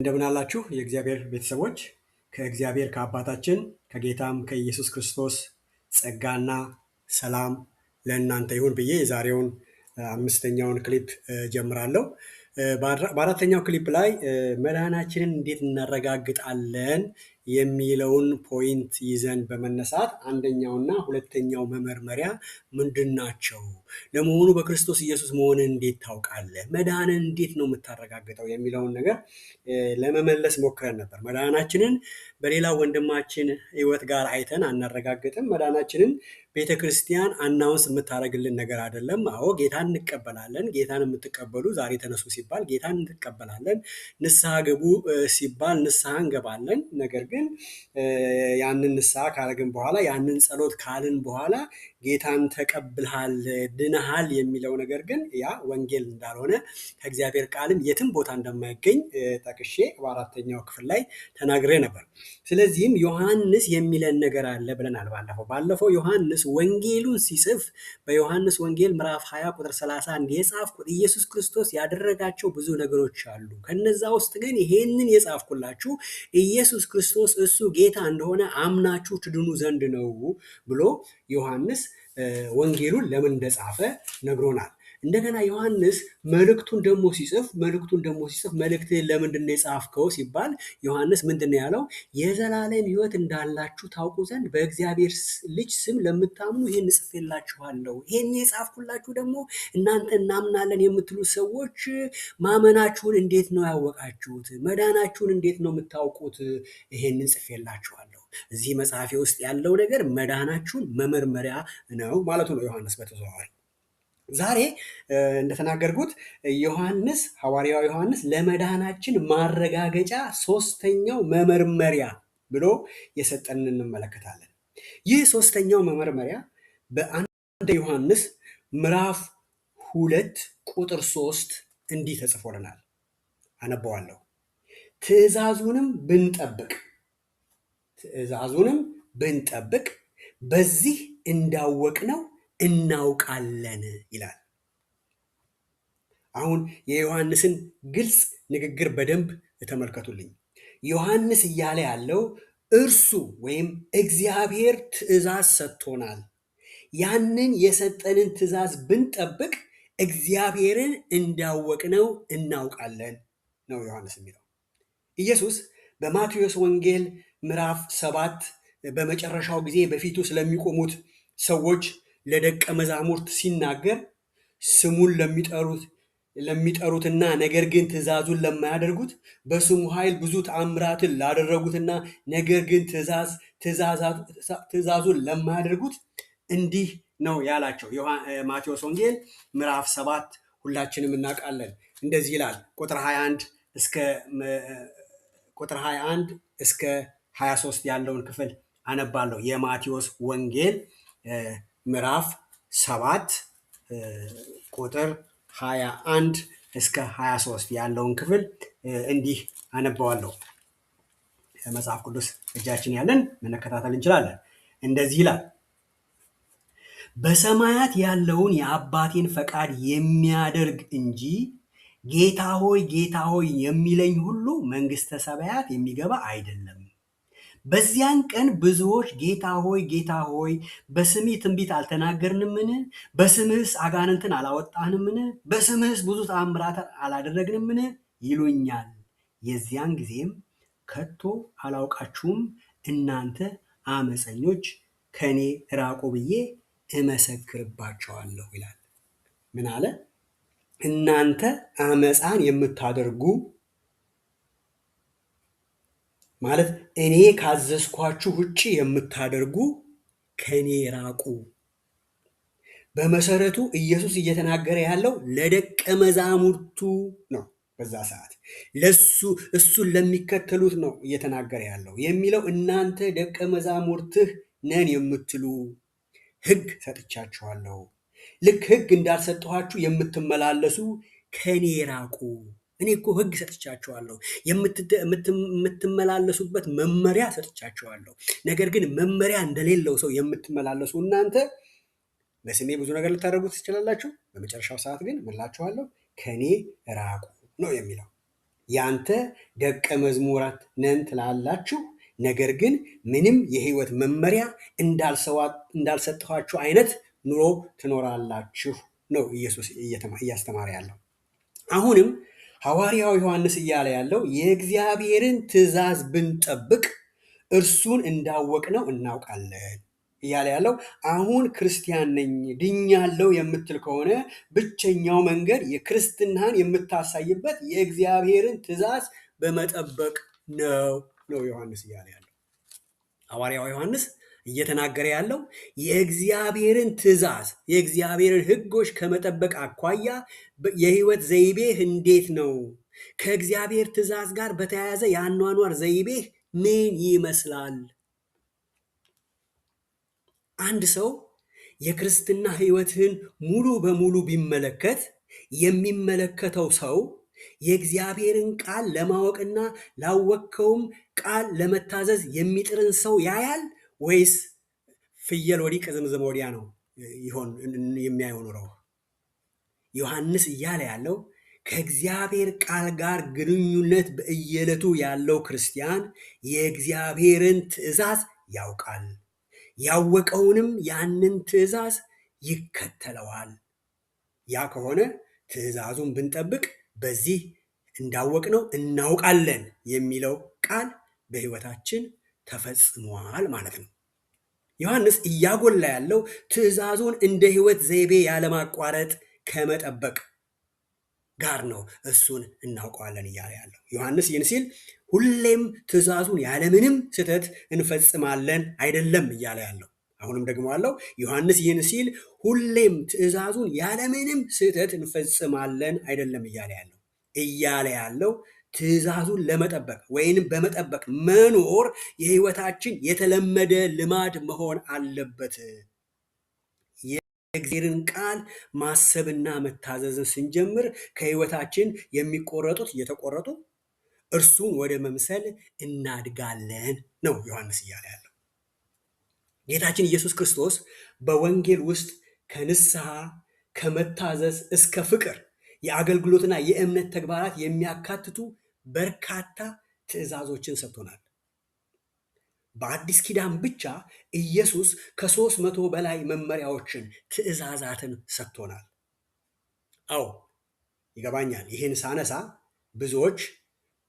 እንደምን አላችሁ የእግዚአብሔር ቤተሰቦች? ከእግዚአብሔር ከአባታችን ከጌታም ከኢየሱስ ክርስቶስ ጸጋና ሰላም ለእናንተ ይሁን ብዬ የዛሬውን አምስተኛውን ክሊፕ ጀምራለሁ። በአራተኛው ክሊፕ ላይ መዳናችንን እንዴት እናረጋግጣለን የሚለውን ፖይንት ይዘን በመነሳት አንደኛውና ሁለተኛው መመርመሪያ ምንድን ናቸው? ለመሆኑ በክርስቶስ ኢየሱስ መሆንን እንዴት ታውቃለህ? መዳንን እንዴት ነው የምታረጋግጠው የሚለውን ነገር ለመመለስ ሞክረን ነበር። መዳናችንን በሌላ ወንድማችን ሕይወት ጋር አይተን አናረጋግጥም። መዳናችንን ቤተ ክርስቲያን አናውንስ የምታደርግልን ነገር አይደለም። አዎ ጌታን እንቀበላለን። ጌታን የምትቀበሉ ዛሬ ተነሱ ሲባል ጌታን እንቀበላለን። ንስሐ ግቡ ሲባል ንስሐ እንገባለን። ነገር ግን ያንን ንስሐ ካረግን በኋላ ያንን ጸሎት ካልን በኋላ ጌታን ተቀብልሃል ድነሃል የሚለው ነገር ግን ያ ወንጌል እንዳልሆነ ከእግዚአብሔር ቃልም የትም ቦታ እንደማይገኝ ጠቅሼ በአራተኛው ክፍል ላይ ተናግሬ ነበር። ስለዚህም ዮሐንስ የሚለን ነገር አለ ብለናል። ባለፈው ዮሐንስ ወንጌሉን ሲጽፍ በዮሐንስ ወንጌል ምዕራፍ 20 ቁጥር 31 የጻፍኩት ኢየሱስ ክርስቶስ ያደረጋቸው ብዙ ነገሮች አሉ። ከነዛ ውስጥ ግን ይሄንን የጻፍኩላችሁ ኢየሱስ ክርስቶስ እሱ ጌታ እንደሆነ አምናችሁ ትድኑ ዘንድ ነው ብሎ ዮሐንስ ወንጌሉን ለምን እንደጻፈ ነግሮናል። እንደገና ዮሐንስ መልእክቱን ደግሞ ሲጽፍ መልእክትን ለምንድን ነው የጻፍከው ሲባል ዮሐንስ ምንድን ነው ያለው? የዘላለም ሕይወት እንዳላችሁ ታውቁ ዘንድ በእግዚአብሔር ልጅ ስም ለምታምኑ ይህን ጽፌላችኋለሁ። ይህን የጻፍኩላችሁ ደግሞ እናንተ እናምናለን የምትሉ ሰዎች ማመናችሁን እንዴት ነው ያወቃችሁት? መዳናችሁን እንዴት ነው የምታውቁት? ይህንን ጽፌላችኋለሁ። እዚህ መጽሐፌ ውስጥ ያለው ነገር መዳናችሁን መመርመሪያ ነው ማለቱ ነው ዮሐንስ በተዘዋዋሪ። ዛሬ እንደተናገርኩት ዮሐንስ ሐዋርያው ዮሐንስ ለመዳናችን ማረጋገጫ ሶስተኛው መመርመሪያ ብሎ የሰጠንን እንመለከታለን። ይህ ሶስተኛው መመርመሪያ በአንደ ዮሐንስ ምዕራፍ 2 ቁጥር 3 እንዲህ ተጽፎልናል። አነበዋለሁ። ትእዛዙንም ብንጠብቅ በዚህ እንዳወቅነው እናውቃለን ይላል። አሁን የዮሐንስን ግልጽ ንግግር በደንብ ተመልከቱልኝ። ዮሐንስ እያለ ያለው እርሱ ወይም እግዚአብሔር ትእዛዝ ሰጥቶናል። ያንን የሰጠንን ትእዛዝ ብንጠብቅ እግዚአብሔርን እንዳወቅነው እናውቃለን ነው ዮሐንስ የሚለው። ኢየሱስ በማቴዎስ ወንጌል ምዕራፍ 7 በመጨረሻው ጊዜ በፊቱ ስለሚቆሙት ሰዎች ለደቀ መዛሙርት ሲናገር ስሙን ለሚጠሩትና ነገር ግን ትእዛዙን ለማያደርጉት በስሙ ኃይል ብዙ ተአምራትን ላደረጉትና ነገር ግን ትእዛዙን ለማያደርጉት እንዲህ ነው ያላቸው። ማቴዎስ ወንጌል ምዕራፍ 7 ሁላችንም እናውቃለን። እንደዚህ ይላል። ቁጥር 21 እስከ 23 ያለውን ክፍል አነባለሁ። የማቴዎስ ወንጌል ምዕራፍ 7 ቁጥር 21 እስከ 23 ያለውን ክፍል እንዲህ አነባዋለሁ። መጽሐፍ ቅዱስ እጃችን ያለን መከታተል እንችላለን። እንደዚህ ይላል። በሰማያት ያለውን የአባቴን ፈቃድ የሚያደርግ እንጂ ጌታ ሆይ ጌታ ሆይ የሚለኝ ሁሉ መንግሥተ ሰማያት የሚገባ አይደለም። በዚያን ቀን ብዙዎች ጌታ ሆይ ጌታ ሆይ በስምህ ትንቢት አልተናገርንምን? በስምህስ አጋንንትን አላወጣንምን? በስምህስ ብዙ ተአምራት አላደረግንምን? ይሉኛል። የዚያን ጊዜም ከቶ አላውቃችሁም እናንተ አመፀኞች ከኔ ራቁ ብዬ እመሰክርባቸዋለሁ ይላል። ምን አለ? እናንተ አመፃን የምታደርጉ ማለት እኔ ካዘዝኳችሁ ውጭ የምታደርጉ ከኔ ራቁ። በመሰረቱ ኢየሱስ እየተናገረ ያለው ለደቀ መዛሙርቱ ነው። በዛ ሰዓት እሱን ለሚከተሉት ነው እየተናገረ ያለው። የሚለው እናንተ ደቀ መዛሙርትህ ነን የምትሉ ሕግ ሰጥቻችኋለሁ። ልክ ሕግ እንዳልሰጠኋችሁ የምትመላለሱ ከኔ ራቁ። እኔ እኮ ሕግ ሰጥቻችኋለሁ፣ የምትመላለሱበት መመሪያ ሰጥቻችኋለሁ። ነገር ግን መመሪያ እንደሌለው ሰው የምትመላለሱ እናንተ በስሜ ብዙ ነገር ልታደርጉ ትችላላችሁ፣ በመጨረሻው ሰዓት ግን እምላችኋለሁ ከኔ ራቁ ነው የሚለው። ያንተ ደቀ መዝሙራት ነን ትላላችሁ፣ ነገር ግን ምንም የህይወት መመሪያ እንዳልሰጠኋችሁ አይነት ኑሮ ትኖራላችሁ ነው ኢየሱስ እያስተማረ ያለው። አሁንም ሐዋርያው ዮሐንስ እያለ ያለው የእግዚአብሔርን ትእዛዝ ብንጠብቅ እርሱን እንዳወቅነው እናውቃለን እያለ ያለው አሁን ክርስቲያን ነኝ ድኛለው የምትል ከሆነ ብቸኛው መንገድ የክርስትናን የምታሳይበት የእግዚአብሔርን ትእዛዝ በመጠበቅ ነው ዮሐንስ እያለ ያለው። ሐዋርያው ዮሐንስ እየተናገረ ያለው የእግዚአብሔርን ትእዛዝ የእግዚአብሔርን ሕጎች ከመጠበቅ አኳያ የህይወት ዘይቤህ እንዴት ነው? ከእግዚአብሔር ትእዛዝ ጋር በተያያዘ የአኗኗር ዘይቤህ ምን ይመስላል? አንድ ሰው የክርስትና ህይወትህን ሙሉ በሙሉ ቢመለከት የሚመለከተው ሰው የእግዚአብሔርን ቃል ለማወቅና ላወቅከውም ቃል ለመታዘዝ የሚጥርን ሰው ያያል ወይስ ፍየል ወዲህ ቅዝምዝም ወዲያ ነው ይሆን የሚያየው ኑሮው? ዮሐንስ እያለ ያለው ከእግዚአብሔር ቃል ጋር ግንኙነት በየዕለቱ ያለው ክርስቲያን የእግዚአብሔርን ትእዛዝ ያውቃል፣ ያወቀውንም ያንን ትእዛዝ ይከተለዋል። ያ ከሆነ ትእዛዙን ብንጠብቅ በዚህ እንዳወቅነው እናውቃለን የሚለው ቃል በህይወታችን ተፈጽሟል ማለት ነው። ዮሐንስ እያጎላ ያለው ትእዛዙን እንደ ህይወት ዘይቤ ያለማቋረጥ ከመጠበቅ ጋር ነው። እሱን እናውቀዋለን እያለ ያለው ዮሐንስ ይህን ሲል ሁሌም ትእዛዙን ያለምንም ስህተት እንፈጽማለን አይደለም እያለ ያለው። አሁንም ደግሞ አለው ዮሐንስ ይህን ሲል ሁሌም ትእዛዙን ያለምንም ስህተት እንፈጽማለን አይደለም እያለ ያለው ትእዛዙን ለመጠበቅ ወይንም በመጠበቅ መኖር የህይወታችን የተለመደ ልማድ መሆን አለበት። የእግዚአብሔርን ቃል ማሰብና መታዘዝን ስንጀምር ከህይወታችን የሚቆረጡት እየተቆረጡ እርሱን ወደ መምሰል እናድጋለን ነው ዮሐንስ እያለ ያለው። ጌታችን ኢየሱስ ክርስቶስ በወንጌል ውስጥ ከንስሐ ከመታዘዝ እስከ ፍቅር የአገልግሎትና የእምነት ተግባራት የሚያካትቱ በርካታ ትእዛዞችን ሰጥቶናል። በአዲስ ኪዳን ብቻ ኢየሱስ ከ300 በላይ መመሪያዎችን ትእዛዛትን ሰጥቶናል። አዎ ይገባኛል። ይህን ሳነሳ ብዙዎች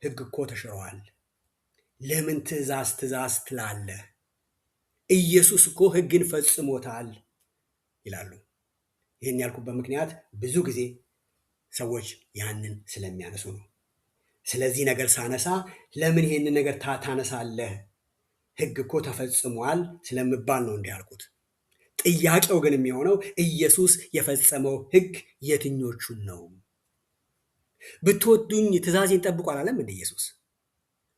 ህግ እኮ ተሽረዋል፣ ለምን ትእዛዝ ትላለህ? ኢየሱስ እኮ ህግን ፈጽሞታል ይላሉ። ይህን ያልኩበት ምክንያት ብዙ ጊዜ ሰዎች ያንን ስለሚያነሱ ነው። ስለዚህ ነገር ሳነሳ ለምን ይህንን ነገር ታነሳለህ? ህግ እኮ ተፈጽሟል ስለምባል ነው እንዲህ ያልኩት። ጥያቄው ግን የሚሆነው ኢየሱስ የፈጸመው ህግ የትኞቹን ነው? ብትወዱኝ ትእዛዜን ጠብቁ አላለም እንደ ኢየሱስ?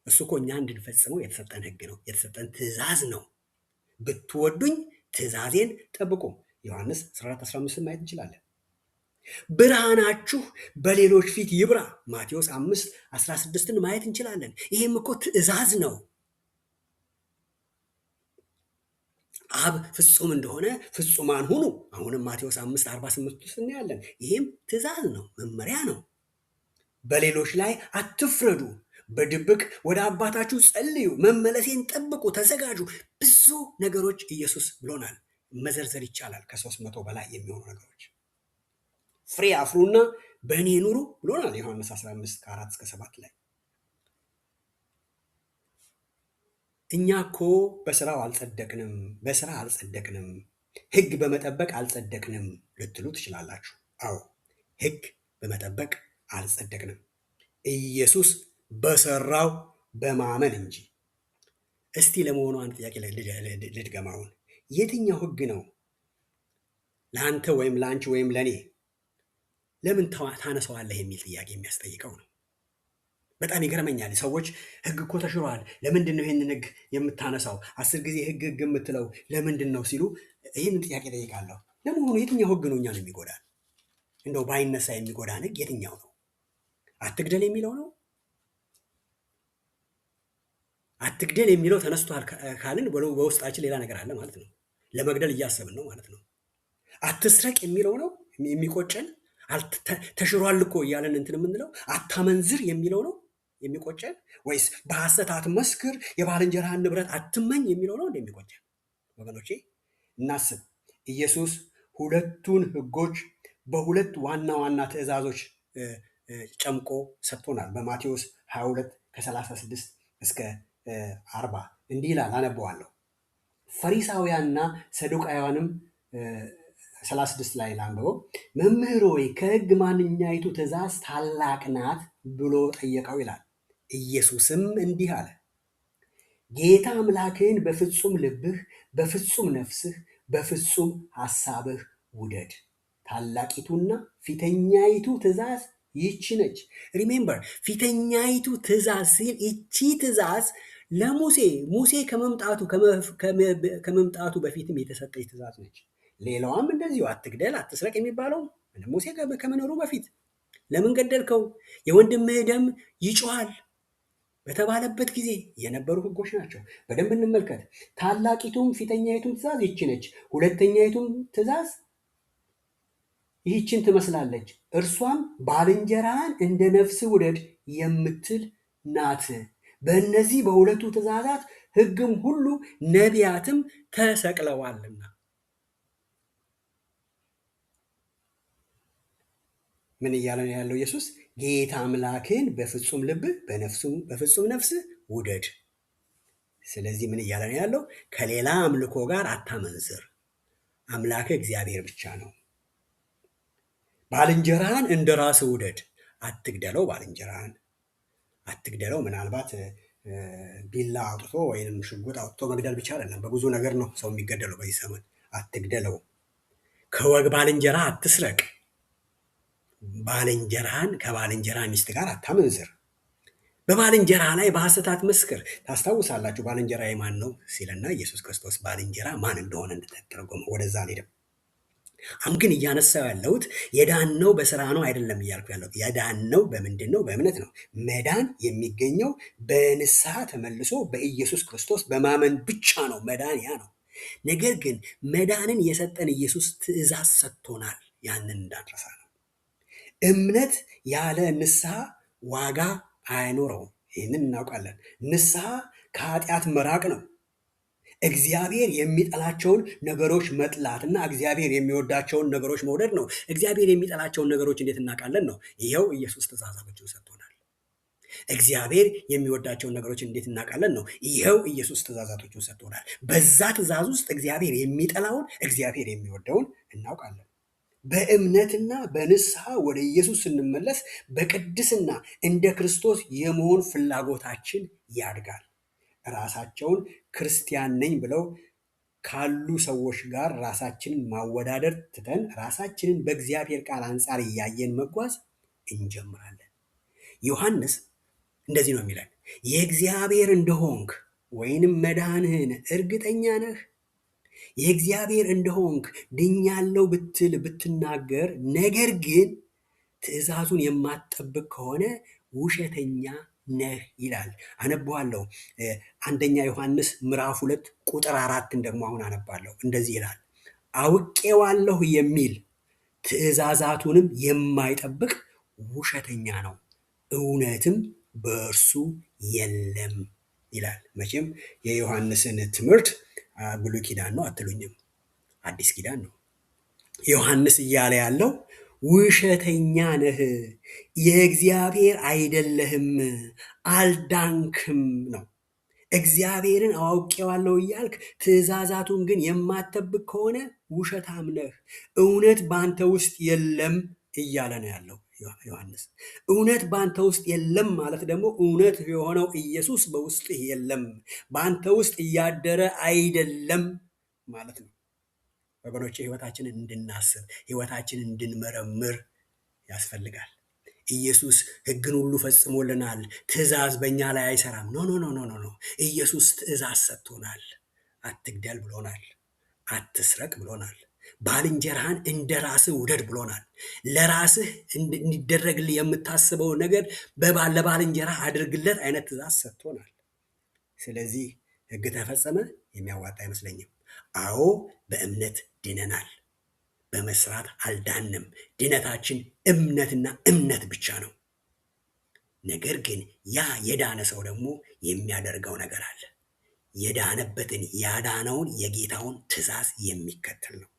እሱ እኮ እኛ እንድንፈጽመው የተሰጠን ህግ ነው፣ የተሰጠን ትእዛዝ ነው። ብትወዱኝ ትእዛዜን ጠብቁ። ዮሐንስ 14:15 ማየት እንችላለን። ብርሃናችሁ በሌሎች ፊት ይብራ ማቴዎስ 5:16 ማየት እንችላለን። ይሄም እኮ ትእዛዝ ነው። አብ ፍጹም እንደሆነ ፍጹማን ሁኑ አሁንም ማቴዎስ 5:48 ውስጥ እናያለን። ይሄም ትእዛዝ ነው፣ መመሪያ ነው። በሌሎች ላይ አትፍረዱ፣ በድብቅ ወደ አባታችሁ ጸልዩ፣ መመለሴን ጠብቁ፣ ተዘጋጁ። ብዙ ነገሮች ኢየሱስ ብሎናል። መዘርዘር ይቻላል። ከ300 በላይ የሚሆኑ ነገሮች። ፍሬ አፍሩና በእኔ ኑሩ ብሎናል ዮሐንስ 15:4-7 ላይ። እኛ እኮ በስራ አልጸደቅንም፣ ህግ በመጠበቅ አልጸደቅንም ልትሉ ትችላላችሁ። አዎ ህግ በመጠበቅ አልጸደቅንም፣ ኢየሱስ በሰራው በማመን እንጂ። እስቲ ለመሆኑ አንድ ጥያቄ ልድገማውን። የትኛው ህግ ነው ለአንተ ወይም ለአንቺ ወይም ለእኔ ለምን ታነሰዋለህ የሚል ጥያቄ የሚያስጠይቀው ነው። በጣም ይገርመኛል። ሰዎች ህግ እኮ ተሽሯል፣ ለምንድን ነው ይህንን ህግ የምታነሳው? 10 ጊዜ ህግ የምትለው ለምንድን ነው ሲሉ ይህንን ጥያቄ ጠይቃለሁ። ለመሆኑ የትኛው ህግ ነው እኛን የሚጎዳን? እንደው ባይነሳ የሚጎዳን ህግ የትኛው ነው? አትግደል የሚለው ነው? አትግደል የሚለው ተነስቷል ካልን በውስጣችን ሌላ ነገር አለ ማለት ነው። ለመግደል እያሰብን ነው ማለት ነው። አትስረቅ የሚለው ነው የሚቆጨን? ተሽሯል እኮ እያለን እንትን የምንለው። አታመንዝር የሚለው ነው? የሚቆጨን? ወይስ በሐሰት አትመስክር፣ የባልንጀራህን ንብረት አትመኝ የሚለው ነው እንደሚቆጨን? ወገኖቼ እናስብ። ኢየሱስ ሁለቱን ሕጎች በሁለት ዋና ዋና ትእዛዞች ጨምቆ ሰጥቶናል። በማቴዎስ 22 ከ36 እስከ 40 እንዲህ ይላል፣ አነበዋለሁ። ፈሪሳውያንና ሰዱቃውያንም 36 ላይ ላንብበው። መምህር ሆይ ከሕግ ማንኛይቱ ትእዛዝ ታላቅ ናት ብሎ ጠየቀው ይላል። ኢየሱስም እንዲህ አለ፣ ጌታ አምላክህን በፍጹም ልብህ፣ በፍጹም ነፍስህ፣ በፍጹም ሐሳብህ ውደድ። ታላቂቱና ፊተኛይቱ ትእዛዝ ይቺ ነች። ሪሜምበር፣ ፊተኛይቱ ትእዛዝ ሲል ይቺ ትእዛዝ ሙሴ ከመምጣቱ በፊትም የተሰጠች ትእዛዝ ነች። ሌላዋም እንደዚሁ አትግደል፣ አትስረቅ የሚባለው ሙሴ ከመኖሩ በፊት ለምን ገደልከው፣ የወንድምህ ደም ይጮሃል በተባለበት ጊዜ የነበሩ ሕጎች ናቸው። በደንብ እንመልከት። ታላቂቱም ፊተኛይቱም ትእዛዝ ይቺ ነች። ሁለተኛይቱም ትእዛዝ ይህችን ትመስላለች፣ እርሷም ባልንጀራህን እንደ ነፍስህ ውደድ የምትል ናት። በእነዚህ በሁለቱ ትእዛዛት ሕግም ሁሉ ነቢያትም ተሰቅለዋልና። ምን እያለ ነው ያለው ኢየሱስ? ጌታ አምላክን በፍጹም ልብህ፣ በፍጹም ነፍስህ ውደድ። ስለዚህ ምን እያለ ነው ያለው? ከሌላ አምልኮ ጋር አታመንዝር። አምላክህ እግዚአብሔር ብቻ ነው። ባልንጀራህን እንደ ራስህ ውደድ። አትግደለው፣ ባልንጀራህን አትግደለው። ምናልባት ቢላ አውጥቶ ወይም ሽጉጥ አውጥቶ መግደል ብቻ አይደለም። በብዙ ነገር ነው ሰው የሚገደለው በዚህ ዘመን። አትግደለው። ባልንጀራ አትስረቅ። ባልንጀራህን ከባልንጀራ ሚስት ጋር አታመንዝር። በባልንጀራ ላይ በሐሰት አትመስክር። ታስታውሳላችሁ ባልንጀራ ማን ነው ሲልና ኢየሱስ ክርስቶስ ባልንጀራ ማን እንደሆነ እንደተተረጎመ ወደዛ አልሄድም። አሁን ግን እያነሳው ያለሁት የዳነው በስራ ነው አይደለም እያልኩ ያለሁት። የዳነው በምንድን ነው? በእምነት ነው። መዳን የሚገኘው በንስሐ ተመልሶ በኢየሱስ ክርስቶስ በማመን ብቻ ነው። መዳን ያ ነው። ነገር ግን መዳንን የሰጠን ኢየሱስ ትእዛዝ ሰጥቶናል። ያንን እንዳንረሳ ነው። እምነት ያለ ንስሐ ዋጋ አይኖረውም። ይህንን እናውቃለን። ንስሐ ከኃጢአት መራቅ ነው። እግዚአብሔር የሚጠላቸውን ነገሮች መጥላት እና እግዚአብሔር የሚወዳቸውን ነገሮች መውደድ ነው። እግዚአብሔር የሚጠላቸውን ነገሮች እንዴት እናውቃለን ነው? ይኸው ኢየሱስ ትእዛዛቶችን ሰጥቶናል። እግዚአብሔር የሚወዳቸውን ነገሮች እንዴት እናውቃለን ነው? ይኸው ኢየሱስ ትእዛዛቶችን ሰጥቶናል። በዛ ትእዛዝ ውስጥ እግዚአብሔር የሚጠላውን፣ እግዚአብሔር የሚወደውን እናውቃለን። በእምነትና በንስሐ ወደ ኢየሱስ ስንመለስ በቅድስና እንደ ክርስቶስ የመሆን ፍላጎታችን ያድጋል። ራሳቸውን ክርስቲያን ነኝ ብለው ካሉ ሰዎች ጋር ራሳችንን ማወዳደር ትተን ራሳችንን በእግዚአብሔር ቃል አንጻር እያየን መጓዝ እንጀምራለን። ዮሐንስ እንደዚህ ነው የሚለን፣ የእግዚአብሔር እንደሆንክ ወይንም መዳንህን እርግጠኛ ነህ? የእግዚአብሔር እንደሆንክ ድኛለው ብትል ብትናገር፣ ነገር ግን ትእዛዙን የማትጠብቅ ከሆነ ውሸተኛ ነህ ይላል። አነበዋለሁ። አንደኛ ዮሐንስ ምዕራፍ 2 ቁጥር 4 ደግሞ አሁን አነባለሁ። እንደዚህ ይላል፣ አውቄዋለሁ የሚል ትእዛዛቱንም የማይጠብቅ ውሸተኛ ነው፣ እውነትም በእርሱ የለም ይላል። መቼም የዮሐንስን ትምህርት ብሉይ ኪዳን ነው አትሉኝም፣ አዲስ ኪዳን ነው። ዮሐንስ እያለ ያለው ውሸተኛ ነህ፣ የእግዚአብሔር አይደለህም፣ አልዳንክም ነው። እግዚአብሔርን አውቄዋለሁ እያልክ ትእዛዛቱን ግን የማትጠብቅ ከሆነ ውሸታም ነህ፣ እውነት በአንተ ውስጥ የለም እያለ ነው ያለው ዮሐንስ። እውነት በአንተ ውስጥ የለም ማለት ደግሞ እውነት የሆነው ኢየሱስ በውስጥህ የለም፣ በአንተ ውስጥ እያደረ አይደለም ማለት ነው። ወገኖቼ ህይወታችንን እንድናስብ፣ ህይወታችንን እንድንመረምር ያስፈልጋል። ኢየሱስ ህግን ሁሉ ፈጽሞልናል። ትእዛዝ በእኛ ላይ አይሰራም። ኖ ኖ ኖ ኖ ኖ። ኢየሱስ ትእዛዝ ሰጥቶናል። አትግደል ብሎናል። አትስረቅ ብሎናል። ባልንጀራህን እንደ ራስህ ውደድ ብሎናል። ለራስህ እንዲደረግልህ የምታስበው ነገር ለባልንጀራህ አድርግለት አይነት ትእዛዝ ሰጥቶናል። ስለዚህ ህግ ተፈጸመ የሚያዋጣ አይመስለኝም። አዎ በእምነት ድነናል፣ በመስራት አልዳንም። ድነታችን እምነትና እምነት ብቻ ነው። ነገር ግን ያ የዳነ ሰው ደግሞ የሚያደርገው ነገር አለ። የዳነበትን ያዳነውን የጌታውን ትእዛዝ የሚከተል ነው።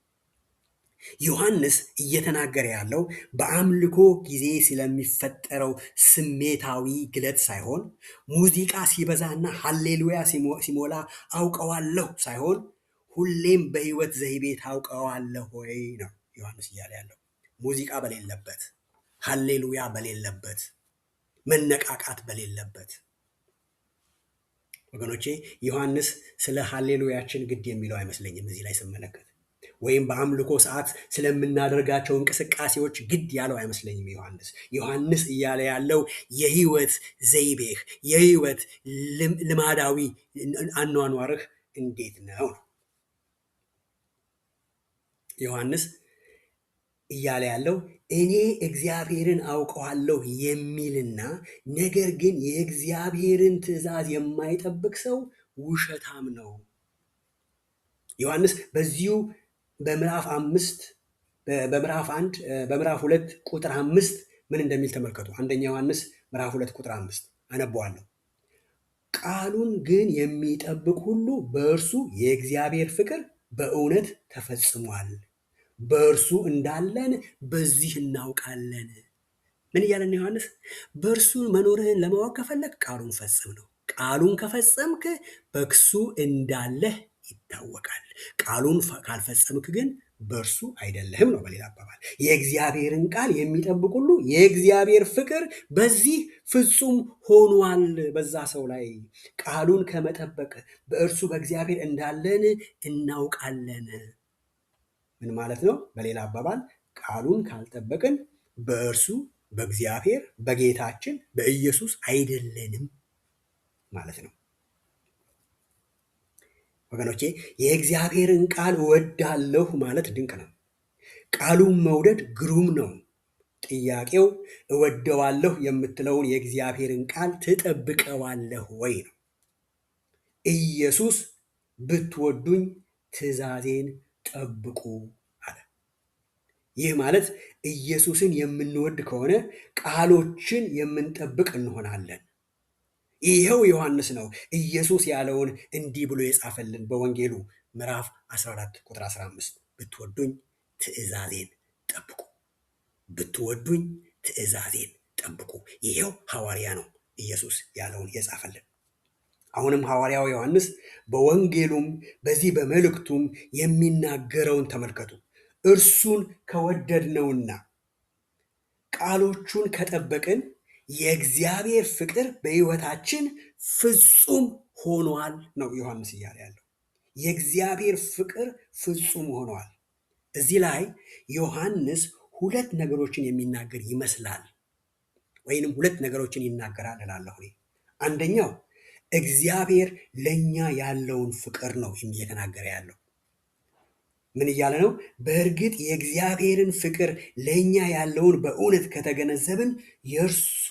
ዮሐንስ እየተናገረ ያለው በአምልኮ ጊዜ ስለሚፈጠረው ስሜታዊ ግለት ሳይሆን ሙዚቃ ሲበዛና ሃሌሉያ ሲሞላ አውቀዋለሁ ሳይሆን ሁሌም በሕይወት ዘይቤ ታውቀዋለህ ወይ ነው ዮሐንስ እያለ ያለው። ሙዚቃ በሌለበት፣ ሃሌሉያ በሌለበት፣ መነቃቃት በሌለበት። ወገኖቼ ዮሐንስ ስለ ሃሌሉያችን ግድ የሚለው አይመስለኝም እዚህ ላይ ስመለከት፣ ወይም በአምልኮ ሰዓት ስለምናደርጋቸው እንቅስቃሴዎች ግድ ያለው አይመስለኝም ዮሐንስ እያለ ያለው የህይወት ዘይቤህ፣ የህይወት ልማዳዊ አኗኗርህ እንዴት ነው? ዮሐንስ እያለ ያለው እኔ እግዚአብሔርን አውቀዋለሁ የሚልና ነገር ግን የእግዚአብሔርን ትእዛዝ የማይጠብቅ ሰው ውሸታም ነው። ዮሐንስ በዚሁ በምዕራፍ 2 ቁጥር 5 ምን እንደሚል ተመልከቱ። አንደኛ ዮሐንስ ምዕራፍ 2 ቁጥር 5 አነበዋለሁ። ቃሉን ግን የሚጠብቅ ሁሉ በእርሱ የእግዚአብሔር ፍቅር በእውነት ተፈጽሟል። በእርሱ እንዳለን በዚህ እናውቃለን። ምን እያለን ዮሐንስ? በእርሱ መኖርህን ለማወቅ ከፈለግ ቃሉን ፈጽም ነው። ቃሉን ከፈጸምክ በእርሱ እንዳለህ ይታወቃል። ቃሉን ካልፈጸምክ ግን በእርሱ አይደለህም ነው። በሌላ አባባል የእግዚአብሔርን ቃል የሚጠብቅ ሁሉ የእግዚአብሔር ፍቅር በዚህ ፍጹም ሆኗል። በዛ ሰው ላይ ቃሉን ከመጠበቅ በእርሱ በእግዚአብሔር እንዳለን እናውቃለን። ምን ማለት ነው? በሌላ አባባል ቃሉን ካልጠበቅን በእርሱ በእግዚአብሔር በጌታችን በኢየሱስ አይደለንም ማለት ነው። ወገኖቼ የእግዚአብሔርን ቃል እወዳለሁ ማለት ድንቅ ነው። ቃሉን መውደድ ግሩም ነው። ጥያቄው እወደዋለሁ የምትለውን የእግዚአብሔርን ቃል ትጠብቀዋለህ ወይ ነው። ኢየሱስ ብትወዱኝ ትእዛዜን ጠብቁ አለ። ይህ ማለት ኢየሱስን የምንወድ ከሆነ ቃሎችን የምንጠብቅ እንሆናለን። ይኸው ዮሐንስ ነው ኢየሱስ ያለውን እንዲህ ብሎ የጻፈልን በወንጌሉ ምዕራፍ 14 ቁጥር 15 ብትወዱኝ ትእዛዜን ጠብቁ፣ ብትወዱኝ ትእዛዜን ጠብቁ። ይኸው ሐዋርያ ነው ኢየሱስ ያለውን የጻፈልን። አሁንም ሐዋርያው ዮሐንስ በወንጌሉም በዚህ በመልእክቱም የሚናገረውን ተመልከቱ። እርሱን ከወደድነውና ቃሎቹን ከጠበቅን የእግዚአብሔር ፍቅር በሕይወታችን ፍጹም ሆኗል ነው ዮሐንስ እያለ ያለው። የእግዚአብሔር ፍቅር ፍጹም ሆኗል። እዚህ ላይ ዮሐንስ ሁለት ነገሮችን የሚናገር ይመስላል፣ ወይንም ሁለት ነገሮችን ይናገራል እላለሁ። አንደኛው እግዚአብሔር ለእኛ ያለውን ፍቅር ነው እየተናገረ ያለው። ምን እያለ ነው? በእርግጥ የእግዚአብሔርን ፍቅር ለእኛ ያለውን በእውነት ከተገነዘብን የእርሱ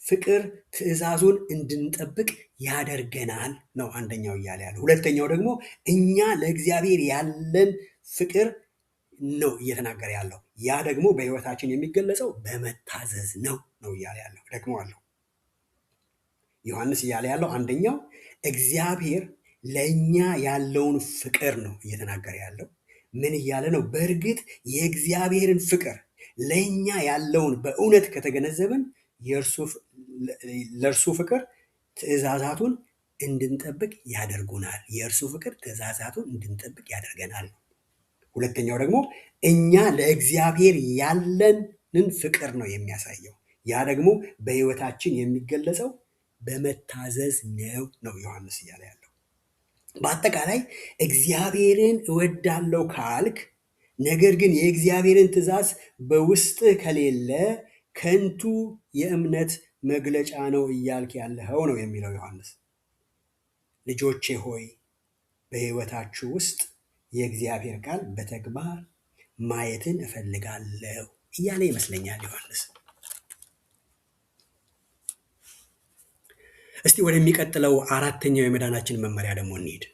ፍቅር ትእዛዙን እንድንጠብቅ ያደርገናል ነው አንደኛው እያለ ያለው። ሁለተኛው ደግሞ እኛ ለእግዚአብሔር ያለን ፍቅር ነው እየተናገረ ያለው። ያ ደግሞ በሕይወታችን የሚገለጸው በመታዘዝ ነው እያለ ያለው። ደግሞ አለው ዮሐንስ እያለ ያለው አንደኛው እግዚአብሔር ለእኛ ያለውን ፍቅር ነው እየተናገረ ያለው። ምን እያለ ነው? በእርግጥ የእግዚአብሔርን ፍቅር ለእኛ ያለውን በእውነት ከተገነዘብን ለእርሱ ፍቅር ትእዛዛቱን እንድንጠብቅ ያደርጉናል። የእርሱ ፍቅር ትእዛዛቱን እንድንጠብቅ ያደርገናል። ሁለተኛው ደግሞ እኛ ለእግዚአብሔር ያለንን ፍቅር ነው የሚያሳየው። ያ ደግሞ በሕይወታችን የሚገለጸው በመታዘዝ ነው ዮሐንስ እያለ ያለው። በአጠቃላይ እግዚአብሔርን እወዳለሁ ካልክ፣ ነገር ግን የእግዚአብሔርን ትእዛዝ በውስጥህ ከሌለ ከንቱ የእምነት መግለጫ ነው እያልክ ያለኸው ነው የሚለው ዮሐንስ። ልጆቼ ሆይ በሕይወታችሁ ውስጥ የእግዚአብሔር ቃል በተግባር ማየትን እፈልጋለሁ እያለ ይመስለኛል ዮሐንስ። እስቲ ወደሚቀጥለው አራተኛው የመዳናችን መመሪያ ደግሞ እንሂድ።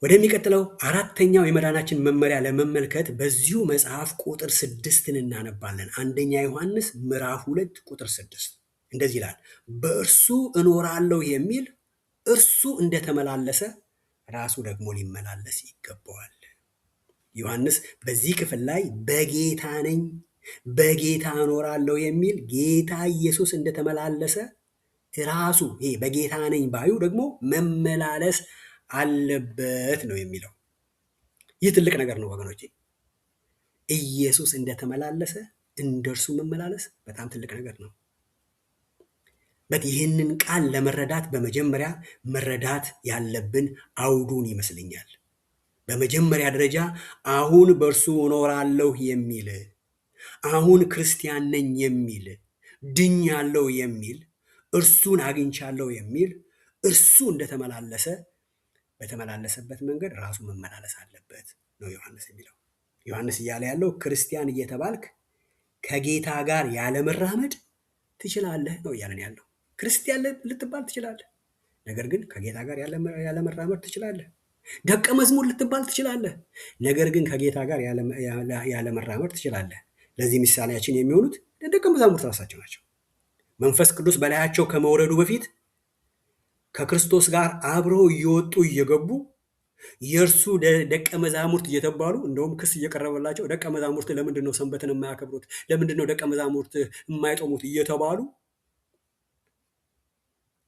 ወደሚቀጥለው አራተኛው የመዳናችን መመሪያ ለመመልከት በዚሁ መጽሐፍ ቁጥር 6ን እናነባለን። አንደኛ ዮሐንስ ምዕራፍ 2 ቁጥር 6 እንደዚህ ይላል፣ በእርሱ እኖራለሁ የሚል እርሱ እንደተመላለሰ ራሱ ደግሞ ሊመላለስ ይገባዋል። ዮሐንስ በዚህ ክፍል ላይ በጌታ ነኝ፣ በጌታ እኖራለሁ የሚል ጌታ ኢየሱስ እንደተመላለሰ ራሱ ይሄ በጌታ ነኝ ባዩ ደግሞ መመላለስ አለበት ነው የሚለው። ይህ ትልቅ ነገር ነው ወገኖቼ። ኢየሱስ እንደተመላለሰ እንደርሱ መመላለስ በጣም ትልቅ ነገር ነው። ይህንን ቃል ለመረዳት በመጀመሪያ መረዳት ያለብን አውዱን ይመስለኛል። በመጀመሪያ ደረጃ አሁን በእርሱ እኖራለሁ የሚል፣ አሁን ክርስቲያን ነኝ የሚል፣ ድኛለሁ የሚል፣ እርሱን አግኝቻለሁ የሚል እርሱ እንደተመላለሰ በተመላለሰበት መንገድ ራሱ መመላለስ አለበት ነው ዮሐንስ የሚለው። ዮሐንስ እያለ ያለው ክርስቲያን እየተባልክ ከጌታ ጋር ያለመራመድ ትችላለህ ነው እያለን ያለው። ክርስቲያን ልትባል ትችላለህ፣ ነገር ግን ከጌታ ጋር ያለመራመድ ትችላለህ። ደቀ መዝሙር ልትባል ትችላለህ፣ ነገር ግን ከጌታ ጋር ያለመራመድ ትችላለህ። ለዚህ ምሳሌያችን የሚሆኑት ደቀ መዛሙርት ራሳቸው ናቸው። መንፈስ ቅዱስ በላያቸው ከመውረዱ በፊት ከክርስቶስ ጋር አብረው እየወጡ እየገቡ የእርሱ ደቀ መዛሙርት እየተባሉ እንደውም ክስ እየቀረበላቸው ደቀ መዛሙርት ለምንድን ነው ሰንበትን የማያከብሩት? ለምንድን ነው ደቀ መዛሙርት የማይጦሙት? እየተባሉ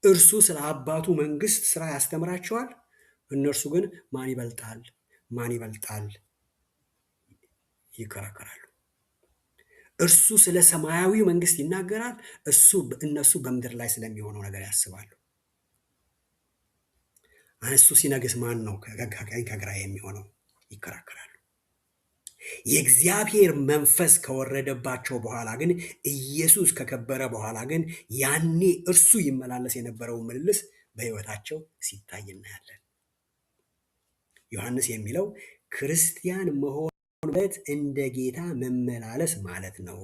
እርሱ ስለ አባቱ መንግስት ስራ ያስተምራቸዋል። እነርሱ ግን ማን ይበልጣል ማን ይበልጣል ይከራከራሉ። እርሱ ስለ ሰማያዊ መንግስት ይናገራል፣ እነሱ በምድር ላይ ስለሚሆነው ነገር ያስባሉ። እሱ ሲነግስ ማን ነው ከቀኝ ከግራ የሚሆነው? ይከራከራሉ። የእግዚአብሔር መንፈስ ከወረደባቸው በኋላ ግን፣ ኢየሱስ ከከበረ በኋላ ግን ያኔ እርሱ ይመላለስ የነበረው ምልልስ በሕይወታቸው ሲታይ እናያለን። ዮሐንስ የሚለው ክርስቲያን መሆንበት እንደ ጌታ መመላለስ ማለት ነው።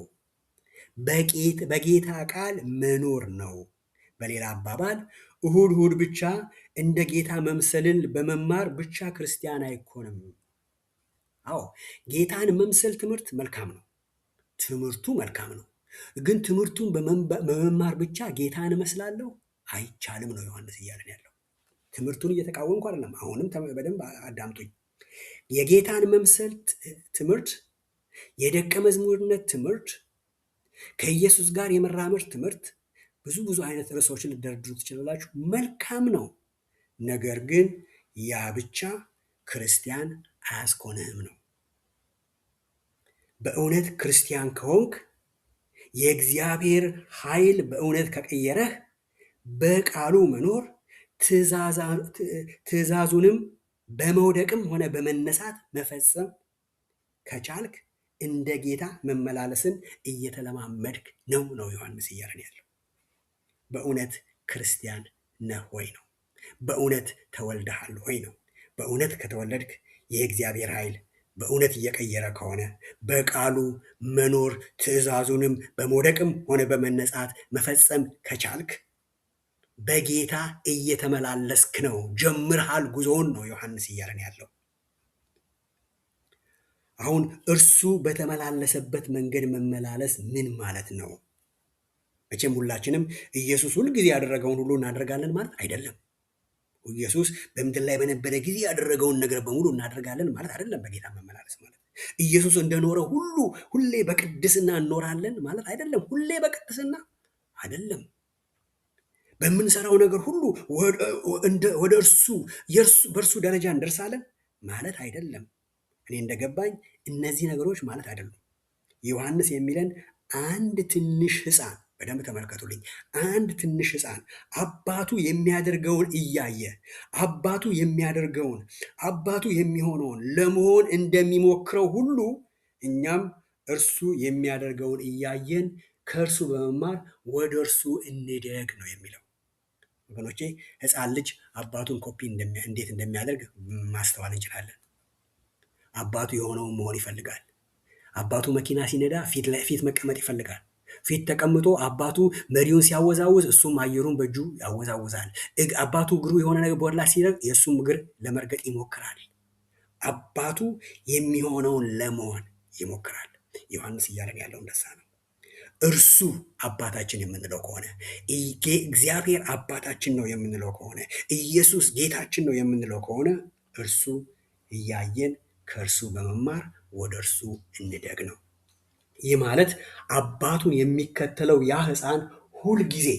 በጌታ ቃል መኖር ነው። በሌላ አባባል እሁድ እሁድ ብቻ እንደ ጌታ መምሰልን በመማር ብቻ ክርስቲያን አይኮንም። አዎ ጌታን መምሰል ትምህርት መልካም ነው፣ ትምህርቱ መልካም ነው። ግን ትምህርቱን በመማር ብቻ ጌታን እመስላለሁ አይቻልም ነው ዮሐንስ እያለን ያለው። ትምህርቱን እየተቃወምኩ አይደለም። አሁንም በደንብ አዳምጡኝ። የጌታን መምሰል ትምህርት፣ የደቀ መዝሙርነት ትምህርት፣ ከኢየሱስ ጋር የመራመድ ትምህርት፣ ብዙ አይነት ርዕሶችን ልደረድሩ ትችላላችሁ። መልካም ነው። ነገር ግን ያ ብቻ ክርስቲያን አያስኮንህም ነው። በእውነት ክርስቲያን ከሆንክ የእግዚአብሔር ኃይል በእውነት ከቀየረህ በቃሉ መኖር ትእዛዙንም በመውደቅም ሆነ በመነሳት መፈጸም ከቻልክ እንደ ጌታ መመላለስን እየተለማመድክ ነው ዮሐንስ እያለን ያለው። በእውነት ክርስቲያን ነህ ወይ ነው። በእውነት ተወልደሃል ወይ ነው። በእውነት ከተወለድክ የእግዚአብሔር ኃይል በእውነት እየቀየረ ከሆነ በቃሉ መኖር ትእዛዙንም በመውደቅም ሆነ በመነሳት መፈጸም ከቻልክ በጌታ እየተመላለስክ ነው፣ ጀምርሃል ጉዞውን ነው ዮሐንስ እያለን ያለው። አሁን እርሱ በተመላለሰበት መንገድ መመላለስ ምን ማለት ነው? መቼም ሁላችንም ኢየሱስ ሁልጊዜ ያደረገውን ሁሉ እናደርጋለን ማለት አይደለም። ኢየሱስ በምድር ላይ በነበረ ጊዜ ያደረገውን ነገር በሙሉ እናደርጋለን ማለት አይደለም። በጌታ መመላለስ ማለት ኢየሱስ እንደኖረ ሁሌ በቅድስና እንኖራለን ማለት አይደለም። ሁሌ በቅድስና አይደለም። በምንሰራው ነገር ሁሉ ወደ በእርሱ ደረጃ እንደርሳለን ማለት አይደለም። እኔ እንደገባኝ እነዚህ ነገሮች ማለት አይደሉም። ዮሐንስ የሚለን አንድ ትንሽ ሕፃን፣ በደንብ ተመልከቱልኝ፣ አንድ ትንሽ ሕፃን አባቱ የሚያደርገውን እያየ አባቱ የሚሆነውን ለመሆን እንደሚሞክረው ሁሉ እኛም እርሱ የሚያደርገውን እያየን ከእርሱ በመማር ወደ እርሱ እንደግ ነው የሚለው። ወገኖቼ ሕፃን ልጅ አባቱን ኮፒ እንዴት እንደሚያደርግ ማስተዋል እንችላለን። አባቱ የሆነውን መሆን ይፈልጋል። አባቱ መኪና ሲነዳ ፊት መቀመጥ ይፈልጋል። ፊት ተቀምጦ አባቱ መሪውን ሲያወዛውዝ እሱም አየሩን በእጁ ያወዛውዛል። አባቱ እግሩ የሆነ ነገር ቦላ ሲረግጥ የእሱም እግር ለመርገጥ ይሞክራል። አባቱ የሚሆነውን ለመሆን ይሞክራል። ዮሐንስ እያለን ያለው እንደዛ ነው። እርሱ አባታችን የምንለው ከሆነ እግዚአብሔር አባታችን ነው የምንለው ከሆነ ኢየሱስ ጌታችን ነው የምንለው ከሆነ እርሱ እያየን ከእርሱ በመማር ወደ እርሱ እንደግ ነው። ይህ ማለት አባቱን የሚከተለው ያ ሕፃን ሁልጊዜ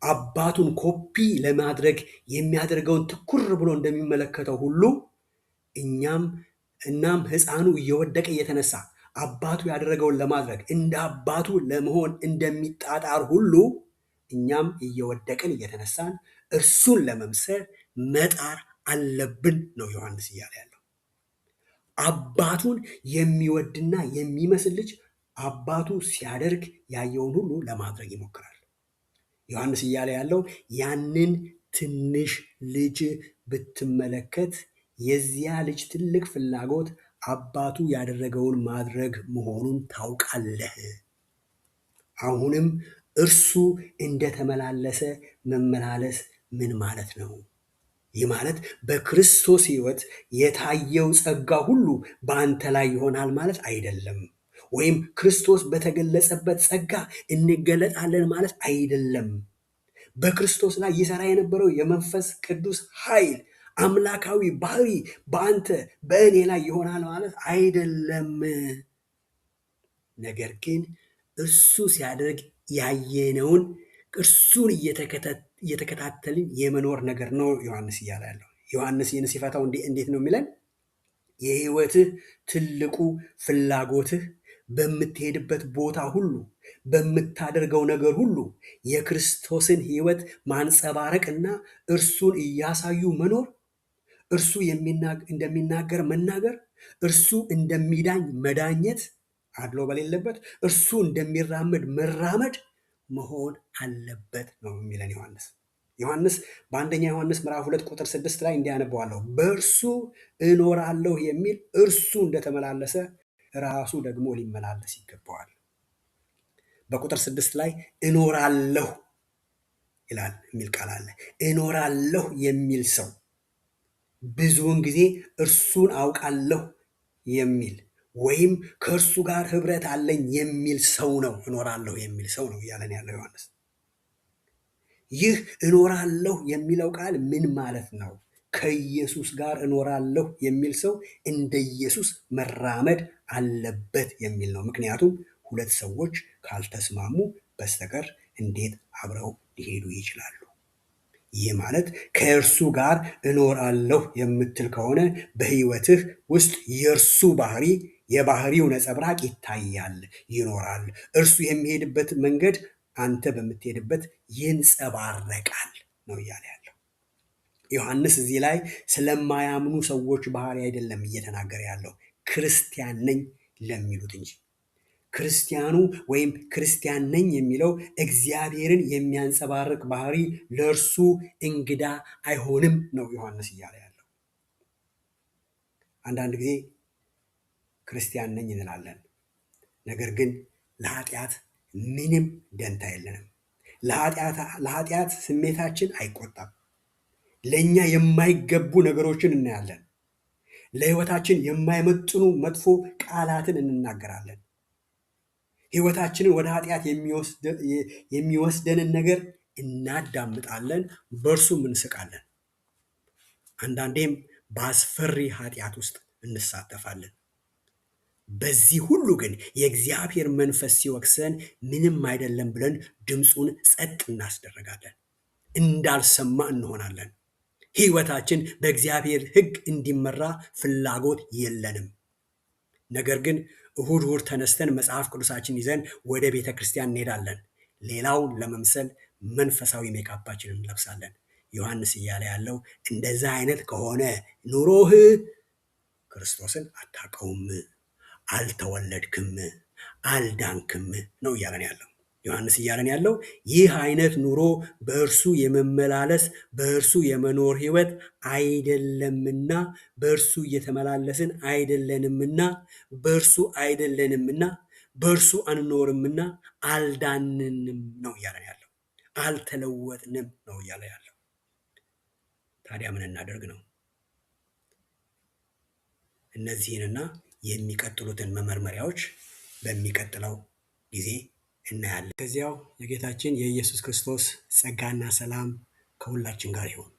አባቱን ኮፒ ለማድረግ የሚያደርገውን ትኩር ብሎ እንደሚመለከተው ሁሉ እናም ሕፃኑ እየወደቀ እየተነሳ አባቱ ያደረገውን ለማድረግ እንደ አባቱ ለመሆን እንደሚጣጣር ሁሉ እኛም እየወደቅን እየተነሳን እርሱን ለመምሰል መጣር አለብን ነው ዮሐንስ እያለ ያለው። አባቱን የሚወድና የሚመስል ልጅ አባቱ ሲያደርግ ያየውን ሁሉ ለማድረግ ይሞክራል። ዮሐንስ እያለ ያለው ያንን ትንሽ ልጅ ብትመለከት የዚያ ልጅ ትልቅ ፍላጎት አባቱ ያደረገውን ማድረግ መሆኑን ታውቃለህ። አሁንም እርሱ እንደተመላለሰ መመላለስ ምን ማለት ነው? ይህ ማለት በክርስቶስ ሕይወት የታየው ጸጋ ሁሉ በአንተ ላይ ይሆናል ማለት አይደለም። ወይም ክርስቶስ በተገለጸበት ጸጋ እንገለጣለን ማለት አይደለም። በክርስቶስ ላይ ይሰራ የነበረው የመንፈስ ቅዱስ ኃይል አምላካዊ ባህሪ በአንተ በእኔ ላይ ይሆናል ማለት አይደለም። ነገር ግን እሱ ሲያደርግ ያየነውን እርሱን እየተከታተልን የመኖር ነገር ነው ዮሐንስ እያለ ያለው። ዮሐንስ ይህን ሲፈታው እንዴት ነው የሚለን? የህይወትህ ትልቁ ፍላጎትህ በምትሄድበት ቦታ ሁሉ በምታደርገው ነገር ሁሉ የክርስቶስን ህይወት ማንጸባረቅና እርሱን እያሳዩ መኖር፣ እርሱ እንደሚናገር መናገር፣ እርሱ እንደሚዳኝ መዳኘት አድሎ በሌለበት፣ እርሱ እንደሚራመድ መራመድ መሆን አለበት ነው የሚለን ዮሐንስ በአንደኛ ዮሐንስ ምዕራፍ 2 ቁጥር 6 ላይ እንዲያነበዋለሁ። በእርሱ እኖራለሁ የሚል እርሱ እንደተመላለሰ ራሱ ደግሞ ሊመላለስ ይገባዋል። በቁጥር 6 ላይ እኖራለሁ ይላል የሚል ቃል አለ። እኖራለሁ የሚል ሰው ብዙውን ጊዜ እርሱን አውቃለሁ የሚል ወይም ከእርሱ ጋር ህብረት አለኝ የሚል ሰው ነው። እኖራለሁ የሚል ሰው ነው እያለን ያለው ዮሐንስ። ይህ እኖራለሁ የሚለው ቃል ምን ማለት ነው? ከኢየሱስ ጋር እኖራለሁ የሚል ሰው እንደ ኢየሱስ መራመድ አለበት የሚል ነው። ምክንያቱም ሁለት ሰዎች ካልተስማሙ በስተቀር እንዴት አብረው ሊሄዱ ይችላሉ? ይህ ማለት ከእርሱ ጋር እኖራለሁ የምትል ከሆነ በህይወትህ ውስጥ የእርሱ ባህሪ፣ የባህሪው ነጸብራቅ ይታያል፣ ይኖራል። እርሱ የሚሄድበት መንገድ አንተ በምትሄድበት ይንጸባረቃል ነው እያለ ያለው ዮሐንስ። እዚህ ላይ ስለማያምኑ ሰዎች ባህሪ አይደለም እየተናገረ ያለው፣ ክርስቲያን ነኝ ለሚሉት እንጂ። ክርስቲያኑ ወይም ክርስቲያን ነኝ የሚለው እግዚአብሔርን የሚያንጸባርቅ ባህሪ ለእርሱ እንግዳ አይሆንም ነው ዮሐንስ እያለ ያለው። አንዳንድ ጊዜ ክርስቲያን ነኝ እንላለን፣ ነገር ግን ለኃጢአት ምንም ደንታ የለንም። ለኃጢአት ስሜታችን አይቆጣም። ለእኛ የማይገቡ ነገሮችን እናያለን። ለህይወታችን የማይመጥኑ መጥፎ ቃላትን እንናገራለን። ህይወታችንን ወደ ኃጢአት የሚወስደንን ነገር እናዳምጣለን፣ በእርሱም እንስቃለን። አንዳንዴም በአስፈሪ ኃጢአት ውስጥ እንሳተፋለን። በዚህ ሁሉ ግን የእግዚአብሔር መንፈስ ሲወቅሰን ምንም አይደለም ብለን ድምፁን ጸጥ እናስደረጋለን፣ እንዳልሰማ እንሆናለን። ህይወታችን በእግዚአብሔር ሕግ እንዲመራ ፍላጎት የለንም። ነገር ግን እሁድ ተነስተን መጽሐፍ ቅዱሳችን ይዘን ወደ ቤተ ክርስቲያን እንሄዳለን። ሌላውን ለመምሰል መንፈሳዊ ሜካፓችንን እንለብሳለን። ዮሐንስ እያለ ያለው እንደዛ አይነት ከሆነ ኑሮህ ክርስቶስን አታውቀውም፣ አልተወለድክም፣ አልዳንክም ነው እያለን ያለው ዮሐንስ እያለን ያለው ይህ አይነት ኑሮ በእርሱ የመመላለስ በእርሱ የመኖር ህይወት አይደለምና፣ በእርሱ እየተመላለስን አይደለንምና፣ በእርሱ አይደለንምና፣ በእርሱ አንኖርምና አልዳንንም ነው እያለ ያለው። አልተለወጥንም ነው እያለ ያለው። ታዲያ ምን እናደርግ ነው? እነዚህንና የሚቀጥሉትን መመርመሪያዎች በሚቀጥለው ጊዜ እናያለን። ከዚያው የጌታችን የኢየሱስ ክርስቶስ ጸጋና ሰላም ከሁላችን ጋር ይሁን።